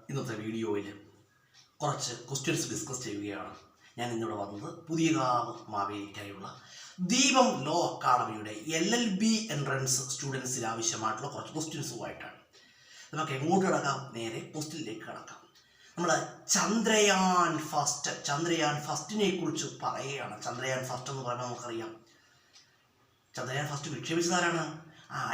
ഇന്നത്തെ വീഡിയോയിൽ കുറച്ച് ക്വസ്റ്റ്യൻസ് ഡിസ്കസ് ചെയ്യുകയാണ്. ഞാൻ ഇന്നിവിടെ വന്നത് പുതിയകാവ് മാവേലിക്കായുള്ള ദീപം ലോ അക്കാഡമിയുടെ LLB എൻട്രൻസ് സ്റ്റുഡൻസിന് ആവശ്യമായിട്ടുള്ള കുറച്ച് ക്വസ്റ്റ്യൻസുമായിട്ടാണ്. നമുക്ക് എങ്ങോട്ട് കിടക്കാം? നേരെ ക്വസ്റ്റ്യനിലേക്ക് കിടക്കാം. നമ്മൾ ചന്ദ്രയാൻ ഫസ്റ്റിനെ കുറിച്ച് പറയുകയാണ്. ചന്ദ്രയാൻ ഫസ്റ്റ് എന്ന് പറയുമ്പോൾ നമുക്കറിയാം, ചന്ദ്രയാൻ ഫസ്റ്റ് വിക്ഷേപിച്ചത് ആരാണ്?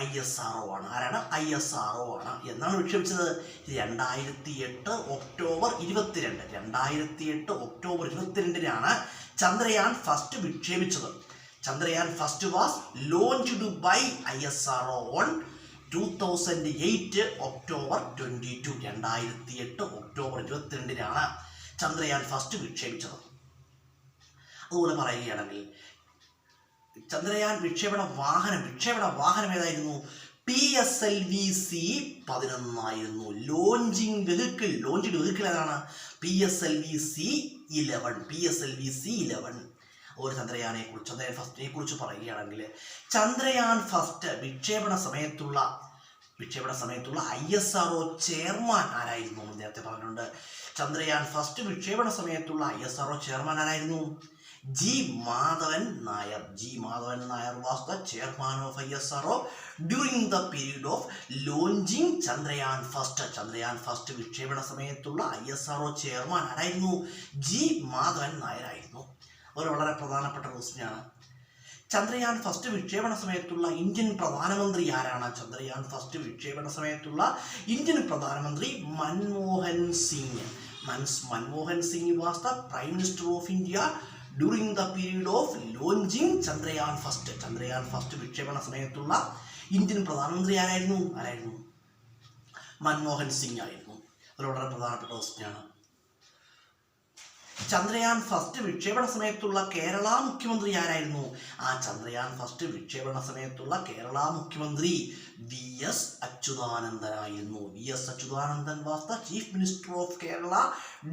ISRO ആണ്. ആരാണ്? ISRO ആണ്. എന്നാണ് വിക്ഷേപിച്ചത്? 2008 ഒക്ടോബർ 22. 2008 ഒക്ടോബർ 22-നാണ് ചന്ദ്രയാൻ ഫസ്റ്റ് വിക്ഷേപിച്ചത്. Chandrayaan first was launched by ISRO on 2008 October 22. 2008 October 22-നാണ് ചന്ദ്രയാൻ ഫസ്റ്റ് വിക്ഷേപിച്ചത്. അതുപോലെ പറയുകയാണെങ്കിൽ ചന്ദ്രയാൻ വിക്ഷേപണ വാഹനം ഏതായിരുന്നു? PSLV-C-11 ആയിരുന്നു. ലോഞ്ച്ഡ് വെഹിക്കിൾ ഏതാണ്? PSLV-C-11. ഒരു ചന്ദ്രയാൻ ഫസ്റ്റിനെ കുറിച്ച് പറയുകയാണെങ്കിൽ, ചന്ദ്രയാൻ ഫസ്റ്റ് വിക്ഷേപണ സമയത്തുള്ള ISRO ചെയർമാൻ ആരായിരുന്നു? നേരത്തെ പറഞ്ഞിട്ടുണ്ട്. ചന്ദ്രയാൻ ഫസ്റ്റ് വിക്ഷേപണ സമയത്തുള്ള ISRO ചെയർമാൻ ആരായിരുന്നു? G. Madhavan Nair was the chairman of ISRO during the period of launching Chandrayaan first വിക്ഷേപണ സമയത്തുള്ള ISRO ചെയർമാൻ ആരായിരുന്നു? G. Madhavan Nair ആയിരുന്നു. ഒരു വളരെ പ്രധാനപ്പെട്ട ക്വസ്റ്റ്യനാണ്. ചന്ദ്രയാൻ ഫസ്റ്റ് വിക്ഷേപണ സമയത്തുള്ള ഇന്ത്യൻ പ്രധാനമന്ത്രി ആരാണ്? ചന്ദ്രയാൻ ഫസ്റ്റ് വിക്ഷേപണ സമയത്തുള്ള ഇന്ത്യൻ പ്രധാനമന്ത്രി Manmohan Singh. Manmohan Singh was the Prime Minister of India during the period of launching Chandrayaan first വിക്ഷേപണ സമയത്തുള്ള ഇന്ത്യൻ പ്രധാനമന്ത്രി ആരായിരുന്നു? മൻമോഹൻ സിംഗ് ആയിരുന്നു. അത് വളരെ പ്രധാനപ്പെട്ട ക്വസ്റ്റ്യനാണ്. ചന്ദ്രയാൻ ഫസ്റ്റ് വിക്ഷേപണ സമയത്തുള്ള കേരള മുഖ്യമന്ത്രി ആരായിരുന്നു? ചന്ദ്രയാൻ ഫസ്റ്റ് വിക്ഷേപണ സമയത്തുള്ള കേരള മുഖ്യമന്ത്രി VS അച്യുതാനന്ദനായിരുന്നു. VS Achuthanandan was the chief minister of Kerala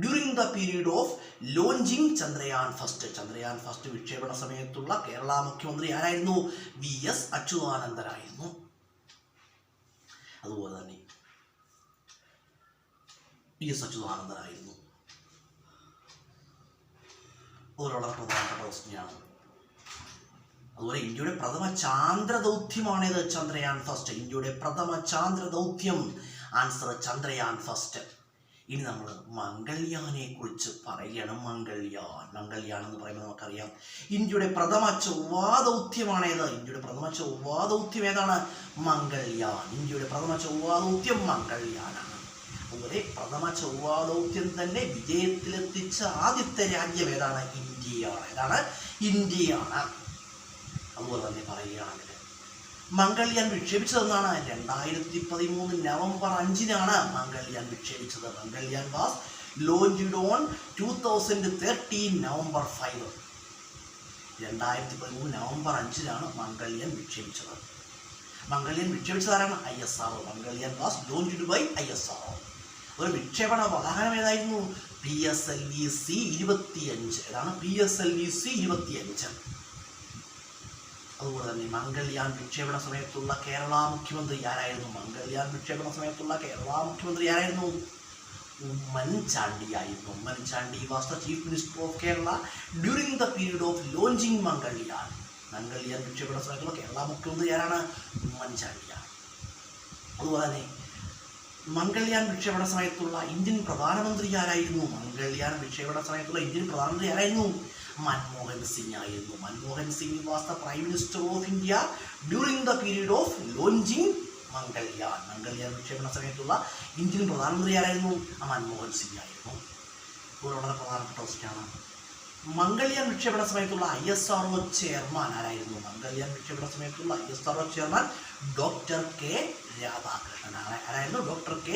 during the period of launching Chandrayaan first വിക്ഷേപണ സമയത്തുള്ള കേരള മുഖ്യമന്ത്രി ആരായിരുന്നു? VS അച്യുതാനന്ദനായിരുന്നു. അതുപോലെ തന്നെ VS അച്യുതാനന്ദനായിരുന്നു. വളരെ പ്രധാനപ്പെട്ട ക്വസ്റ്റ്യനാണ്. അതുപോലെ ഇന്ത്യയുടെ പ്രഥമ ചാന്ദ്ര ദൗത്യമാണേത്? ചന്ദ്രയാൻ ഫസ്റ്റ്. ഇന്ത്യയുടെ പ്രഥമ ചാന്ദ്ര ദൗത്യം. Answer Chandrayaan first. ഇനി നമ്മൾ മംഗൾയാനെ കുറിച്ച് പറയുകയാണ്. മംഗൾയാൻ എന്ന് പറയുമ്പോൾ നമുക്കറിയാം, ഇന്ത്യയുടെ പ്രഥമ ചൊവ്വാ ദൗത്യമാണേത്? ഇന്ത്യയുടെ പ്രഥമ ചൊവ്വാ ദൗത്യം ഏതാണ്? മംഗൾയാൻ. ഇന്ത്യയുടെ പ്രഥമ ചൊവ്വാ ദൗത്യം മംഗൾയാനാണ്. അതുപോലെ പ്രഥമ ചൊവ്വാ ദൗത്യം തന്നെ വിജയത്തിലെത്തിച്ച ആദ്യത്തെ രാജ്യം ഏതാണ്? ഇന്ത്യയാണ്. അതുപോലെ തന്നെ പറയുകയാണെങ്കിൽ മംഗൾയാൻ വിക്ഷേപിച്ചതെന്നാണ്? 2013 നവംബർ 5-നാണ് മംഗൾയാൻ വിക്ഷേപിച്ചത്. Mangalyaan was launched on 2013 November 5. 2013 November 5-നാണ് മംഗൾയാൻ വിക്ഷേപിച്ചത്. മംഗൾയാൻ വിക്ഷേപിച്ചതാരാണ്? ISRO. Mangalyaan was launched by ISRO. ഒരു വിക്ഷേപണ വാഹനം ഏതായിരുന്നു? PSLV-C-25. ഏതാണ്? PSLV-C-25. അതുപോലെ തന്നെ മംഗൾയാൻ വിക്ഷേപണ സമയത്തുള്ള കേരള മുഖ്യമന്ത്രി ആരായിരുന്നു? മംഗൾയാൻ വിക്ഷേപണ സമയത്തുള്ള കേരള മുഖ്യമന്ത്രി ആരായിരുന്നു? ഉമ്മൻചാണ്ടി ആയിരുന്നു. Oommen Chandy was the chief minister of Kerala during the period of launching Mangalyaan വിക്ഷേപണ സമയത്തുള്ള കേരള മുഖ്യമന്ത്രി ആരാണ്? ഉമ്മൻചാണ്ടിയാണ്. അതുപോലെ തന്നെ മംഗൾയാൻ വിക്ഷേപണ സമയത്തുള്ള ഇന്ത്യൻ പ്രധാനമന്ത്രി ആരായിരുന്നു? മൻമോഹൻ സിംഗ് ആയിരുന്നു. Manmohan Singh was the prime minister of India during the period of launching Mangalyaan വിക്ഷേപണ സമയത്തുള്ള ഇന്ത്യൻ പ്രധാനമന്ത്രി ആരായിരുന്നു? മൻമോഹൻ സിംഗ് ആയിരുന്നു. ഇത് വളരെ പ്രധാനപ്പെട്ട ക്വസ്റ്റ്യനാണ്. മംഗൾയാൻ വിക്ഷേപണ സമയത്തുള്ള ISRO ചെയർമാൻ ആരായിരുന്നു? മംഗൾയാൻ വിക്ഷേപണ സമയത്തുള്ള ISRO chairman doctor K. Radhakrishnan ആരായിരുന്നു? Doctor K.